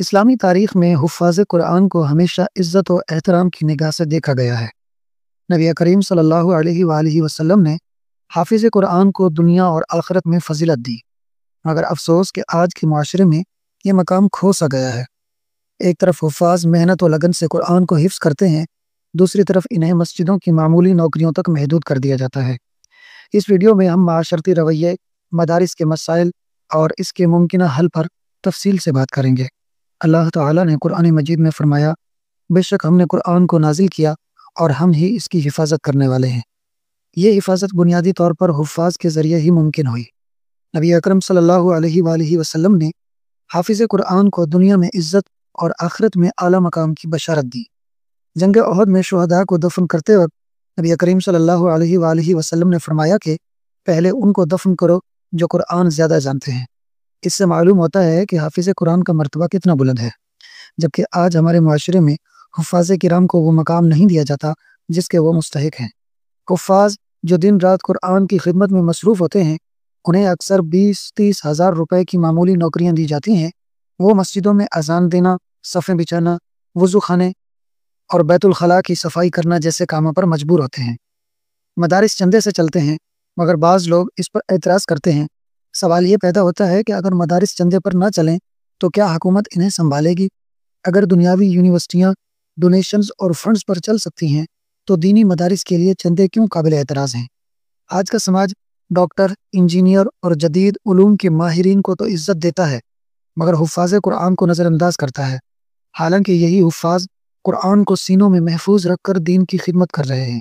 اسلامی تاریخ میں حفاظ قرآن کو ہمیشہ عزت و احترام کی نگاہ سے دیکھا گیا ہے۔ نبی کریم صلی اللہ علیہ وآلہ وسلم نے حافظ قرآن کو دنیا اور آخرت میں فضیلت دی، مگر افسوس کہ آج کے معاشرے میں یہ مقام کھو سا گیا ہے۔ ایک طرف حفاظ محنت و لگن سے قرآن کو حفظ کرتے ہیں، دوسری طرف انہیں مسجدوں کی معمولی نوکریوں تک محدود کر دیا جاتا ہے۔ اس ویڈیو میں ہم معاشرتی رویے، مدارس کے مسائل اور اس کے ممکنہ حل پر تفصیل سے بات کریں گے۔ اللہ تعالیٰ نے قرآن مجید میں فرمایا، بے شک ہم نے قرآن کو نازل کیا اور ہم ہی اس کی حفاظت کرنے والے ہیں۔ یہ حفاظت بنیادی طور پر حفاظ کے ذریعے ہی ممکن ہوئی۔ نبی اکرم صلی اللہ علیہ وآلہ وسلم نے حافظ قرآن کو دنیا میں عزت اور آخرت میں اعلیٰ مقام کی بشارت دی۔ جنگ احد میں شہداء کو دفن کرتے وقت نبی کریم صلی اللہ علیہ وآلہ وسلم نے فرمایا کہ پہلے ان کو دفن کرو جو قرآن زیادہ جانتے ہیں۔ اس سے معلوم ہوتا ہے کہ حافظ قرآن کا مرتبہ کتنا بلند ہے، جبکہ آج ہمارے معاشرے میں حفاظ کرام کو وہ مقام نہیں دیا جاتا جس کے وہ مستحق ہیں۔ حفاظ جو دن رات قرآن کی خدمت میں مصروف ہوتے ہیں، انہیں اکثر 20-30 ہزار روپے کی معمولی نوکریاں دی جاتی ہیں۔ وہ مسجدوں میں اذان دینا، صفیں بچھانا، وضو خانے اور بیت الخلاء کی صفائی کرنا جیسے کاموں پر مجبور ہوتے ہیں۔ مدارس چندے سے چلتے ہیں، مگر بعض لوگ اس پر اعتراض کرتے ہیں۔ سوال یہ پیدا ہوتا ہے کہ اگر مدارس چندے پر نہ چلیں تو کیا حکومت انہیں سنبھالے گی؟ اگر دنیاوی یونیورسٹیاں ڈونیشنز اور فنڈز پر چل سکتی ہیں تو دینی مدارس کے لیے چندے کیوں قابل اعتراض ہیں؟ آج کا سماج ڈاکٹر، انجینئر اور جدید علوم کے ماہرین کو تو عزت دیتا ہے، مگر حفاظ قرآن کو نظر انداز کرتا ہے، حالانکہ یہی حفاظ قرآن کو سینوں میں محفوظ رکھ کر دین کی خدمت کر رہے ہیں۔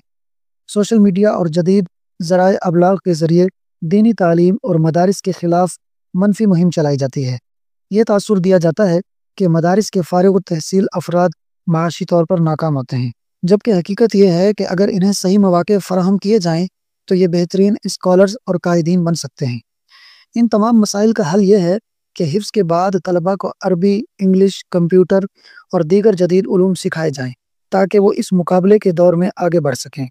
سوشل میڈیا اور جدید ذرائع ابلاغ کے ذریعے دینی تعلیم اور مدارس کے خلاف منفی مہم چلائی جاتی ہے۔ یہ تاثر دیا جاتا ہے کہ مدارس کے فارغ التحصیل افراد معاشی طور پر ناکام ہوتے ہیں، جبکہ حقیقت یہ ہے کہ اگر انہیں صحیح مواقع فراہم کیے جائیں تو یہ بہترین اسکالرز اور قائدین بن سکتے ہیں۔ ان تمام مسائل کا حل یہ ہے کہ حفظ کے بعد طلباء کو عربی، انگلش، کمپیوٹر اور دیگر جدید علوم سکھائے جائیں تاکہ وہ اس مقابلے کے دور میں آگے بڑھ سکیں۔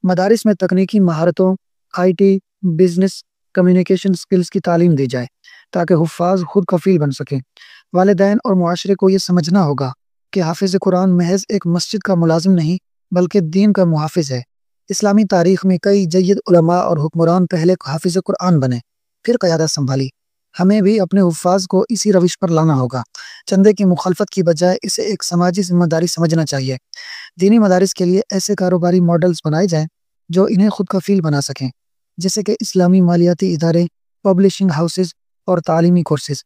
مدارس میں تکنیکی مہارتوں، I T, business, communication skills کی تعلیم دی جائے تاکہ حفاظ خود کفیل بن سکیں۔ والدین اور معاشرے کو یہ سمجھنا ہوگا کہ حافظ قرآن محض ایک مسجد کا ملازم نہیں بلکہ دین کا محافظ ہے۔ اسلامی تاریخ میں کئی جید علماء اور حکمران پہلے حافظ قرآن بنے، پھر قیادت سنبھالی۔ ہمیں بھی اپنے حفاظ کو اسی روش پر لانا ہوگا۔ چندے کی مخالفت کی بجائے اسے ایک سماجی ذمہ داری سمجھنا چاہیے۔ دینی مدارس کے لیے ایسے کاروباری ماڈلز بنائے جائیں جو انہیں خود کفیل بنا سکیں، جیسے کہ اسلامی مالیاتی ادارے، پبلشنگ ہاؤسز اور تعلیمی کورسز۔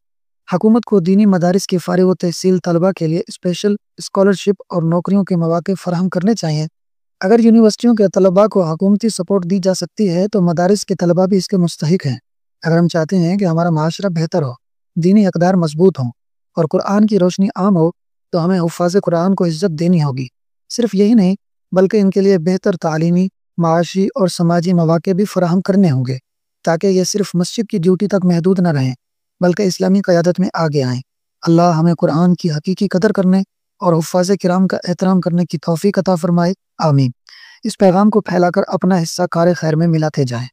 حکومت کو دینی مدارس کے فارغ التحصیل طلباء کے لیے اسپیشل اسکالرشپ اور نوکریوں کے مواقع فراہم کرنے چاہیے۔ اگر یونیورسٹیوں کے طلباء کو حکومتی سپورٹ دی جا سکتی ہے تو مدارس کے طلباء بھی اس کے مستحق ہیں۔ اگر ہم چاہتے ہیں کہ ہمارا معاشرہ بہتر ہو، دینی اقدار مضبوط ہوں اور قرآن کی روشنی عام ہو تو ہمیں حفاظ قرآن کو عزت دینی ہوگی۔ صرف یہی نہیں بلکہ ان کے لیے بہتر تعلیمی، معاشی اور سماجی مواقع بھی فراہم کرنے ہوں گے تاکہ یہ صرف مسجد کی ڈیوٹی تک محدود نہ رہیں بلکہ اسلامی قیادت میں آگے آئیں۔ اللہ ہمیں قرآن کی حقیقی قدر کرنے اور حفاظ کرام کا احترام کرنے کی توفیق عطا فرمائے، آمین۔ اس پیغام کو پھیلا کر اپنا حصہ کار خیر میں ملاتے جائیں۔